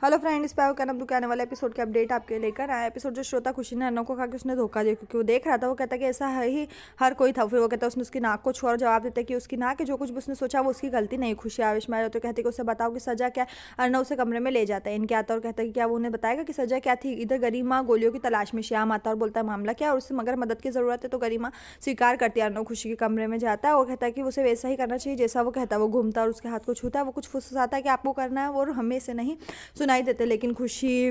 Hello friends, पैव का नब्दू के आने वाले एपिसोड के अपडेट आपके लेकर आया। एपिसोड जो श्रोता खुशी ने अर्नव को कहा कि उसने धोखा दिया, क्योंकि वो देख रहा था। वो कहता कि ऐसा है ही, हर कोई था। फिर वो कहता उसने उसकी नाक को छुआ और जवाब देता कि उसकी नाक है, जो कुछ भी उसने सोचा वो उसकी गलती नहीं। खुशी आवेश में आ जाती तो कहती कि उसे बताओ कि सजा क्या है। अर्नव उसे कमरे में ले जाता है। इनके आता और कहता है कि क्या वो उन्हें बताएगा कि सजा क्या थी। इधर गरिमा गोलियों की तलाश में श्याम आता और बोलता है मामला क्या, और उससे मगर मदद की जरूरत है। तो गरिमा स्वीकार करती है। अर्नव खुशी के कमरे में जाता है और कहता है कि उसे वैसा ही करना चाहिए जैसा वो कहता है। वो घूमता और उसके हाथ को छूता है। वो कुछ फुसफुसाता है कि आपको करना है, और हमें से नहीं सुनाई देते। लेकिन खुशी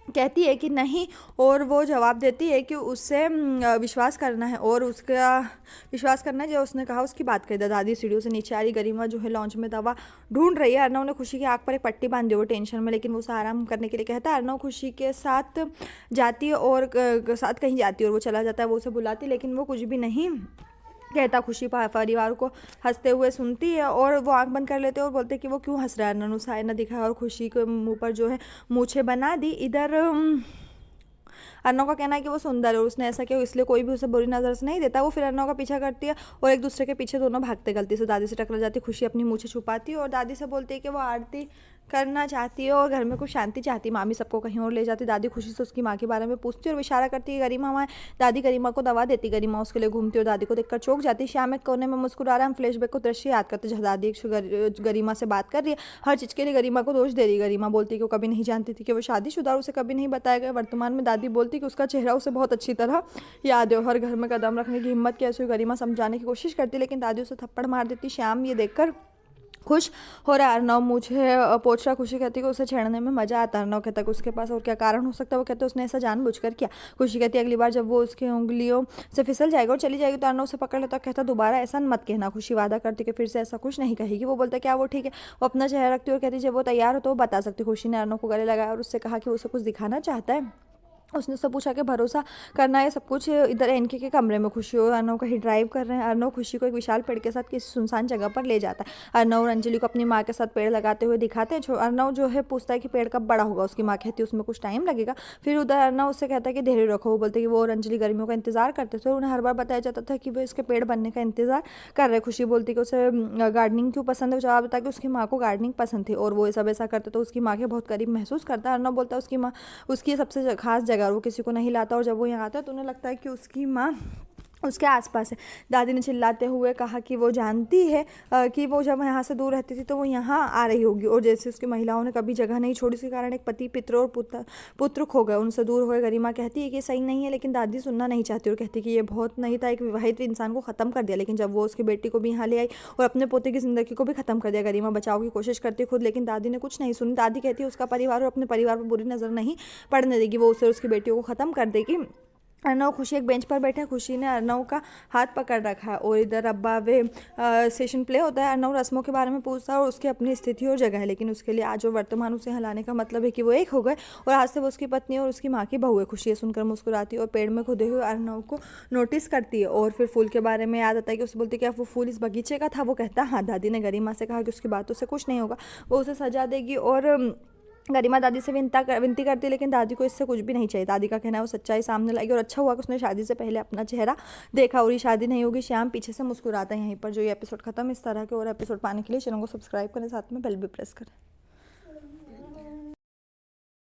कहती है कि नहीं, और वो जवाब देती है कि उससे विश्वास करना है, और उसका विश्वास करना है जो उसने कहा उसकी बात कर। दादी सीढ़ियों से नीचे आ रही। गरिमा जो है लॉन्च में दवा ढूंढ रही है। अर्नव ने खुशी की आंख पर एक पट्टी बांधी, वो टेंशन में, लेकिन वो उसे आराम करने के लिए कहता है। अर्नव खुशी के साथ जाती है और साथ कहीं जाती है, और वो चला जाता है। वो उसे बुलाती, लेकिन वो कुछ भी नहीं कहता। खुशी परिवार को हंसते हुए सुनती है, और वो आंख बंद कर लेते हैं और बोलते हैं कि वो क्यों हंस रहा है। अर्नव उसे आईना दिखाया और खुशी के मुंह पर जो है मूछें बना दी। इधर अर्नव का कहना है कि वो सुंदर है, उसने ऐसा किया इसलिए कोई भी उसे बुरी नज़र से नहीं देता। वो फिर अर्नव का पीछा करती है और एक दूसरे के पीछे दोनों भागते। गलती से दादी से टकरा जाती। खुशी अपनी मूछें छुपाती है और दादी से बोलती है कि वो आरती करना चाहती है और घर में कुछ शांति चाहती है। मामी सबको कहीं और ले जाती। दादी खुशी से उसकी माँ के बारे में पूछती है और इशारा करती है गरिमा माँ। दादी गरिमा को दवा देती। गरिमा उसके लिए घूमती और दादी को देखकर चौंक जाती। श्याम एक कोने में मुस्कुरा रहा है। हम फ्लैशबैक को दृश्य याद करते जहाँ दादी गरिमा से बात कर रही है। हर चीज़ के लिए गरिमा को दोष दे रही है। गरिमा बोलती है कि वो कभी नहीं जानती थी कि वो शादीशुदा, और उसे कभी नहीं बताया गया। वर्तमान में दादी बोलती कि उसका चेहरा उसे बहुत अच्छी तरह याद है। हर घर में कदम रखने की हिम्मत कैसे हुई। गरिमा समझाने की कोशिश करती, लेकिन दादी उसे थप्पड़ मार देती। श्याम ये देखकर खुश हो रहा है। अर्नव मुझे पूछ रहा। खुशी कहती है कि उसे छेड़ने में मजा आता है। अर्नव कहता है कि उसके पास और क्या कारण हो सकता है। वो कहते हैं उसने ऐसा जानबूझकर किया। खुशी कहती है अगली बार जब वो उसकी उंगलियों से फिसल जाएगा और चली जाएगी तो अर्नव उसे पकड़ लेता है। कहता दोबारा ऐसा मत कहना। खुशी वादा करती कि फिर से ऐसा कुछ नहीं कहेगी। वो बोलता क्या वो ठीक है। वो अपना चेहरा रखती है और कहती जब वो तैयार हो तो वो बता सकती। खुशी ने अर्नव को गले लगाया और उससे कहा कि उसे कुछ दिखाना चाहता है। उसने उससे पूछा कि भरोसा करना है सब कुछ। इधर एनके के कमरे में खुशी और अर्नव कहीं ड्राइव कर रहे हैं। अर्नव खुशी को एक विशाल पेड़ के साथ किसी सुनसान जगह पर ले जाता है। अर्नव और अंजलि को अपनी माँ के साथ पेड़ लगाते हुए दिखाते हैं। अर्नव जो है पूछता है कि पेड़ कब बड़ा होगा। उसकी माँ कहती है उसमें कुछ टाइम लगेगा। फिर उधर अर्नव उससे कहता है कि धैर्य रखो। वो बोलते कि वो और अंजलि गर्मियों का इंतजार करते थे और उन्हें हर बार बताया जाता था कि वो इसके पेड़ बनने का इंतजार कर रहे। खुशी बोलती कि उसे गार्डनिंग क्यों पसंद है। जवाब देता कि उसकी माँ को गार्डनिंग पसंद थी और वो सब ऐसा करते तो उसकी माँ के बहुत करीब महसूस करता है। अर्नव बोलता है उसकी माँ उसकी सबसे खास जगह, और वो किसी को नहीं और जब वो यहाँ आता है तो उन्हें लगता है कि उसकी माँ उसके आसपास है। दादी ने चिल्लाते हुए कहा कि वो जानती है कि वो जब यहाँ से दूर रहती थी तो वो यहाँ आ रही होगी, और जैसे उसकी महिलाओं ने कभी जगह नहीं छोड़ी, इसके कारण एक पति पित्र और पुत्र खो गए, उनसे दूर हो गए। गरिमा कहती है कि सही नहीं है, लेकिन दादी सुनना नहीं चाहती और कहती कि ये बहुत नहीं था, एक विवाहित इंसान को ख़त्म कर दिया। लेकिन जब वो उसकी बेटी को भी यहाँ ले आई और अपने पोते की ज़िंदगी को भी ख़त्म कर दिया। गरिमा बचाव की कोशिश करती खुद, लेकिन दादी ने कुछ नहीं सुनी। दादी कहती है उसका परिवार और अपने परिवार पर बुरी नज़र नहीं पड़ने देगी, वो उसे उसकी बेटियों को ख़त्म कर देगी। अर्नव खुशी एक बेंच पर बैठे हैं। खुशी ने अर्नव का हाथ पकड़ रखा है और इधर अब्बा वे सेशन प्ले होता है। अर्नव रस्मों के बारे में पूछता है और उसकी अपनी स्थिति और जगह है, लेकिन उसके लिए आज और वर्तमान उसे हलाने का मतलब है कि वो एक हो गए और आज से वो उसकी पत्नी और उसकी माँ की बहू है। खुशी सुनकर मुस्कुराती है और पेड़ में खुदे हुए अर्नव को नोटिस करती है और फिर फूल के बारे में याद आता है कि उसे बोलती क्या वो फूल इस बगीचे का था। वो कहता हाँ। दादी ने गरिमा से कहा कि उसकी बातों से कुछ नहीं होगा, वो उसे सजा देगी, और गरिमा दादी से विनती करती है, लेकिन दादी को इससे कुछ भी नहीं चाहिए। दादी का कहना है वो सच्चाई सामने लाएगी, और अच्छा हुआ कि उसने शादी से पहले अपना चेहरा देखा और ये शादी नहीं होगी। श्याम पीछे से मुस्कुराता है। यहीं पर जो ये एपिसोड खत्म। इस तरह के और एपिसोड पाने के लिए चैनल को सब्सक्राइब करें, साथ में बेल भी प्रेस करें।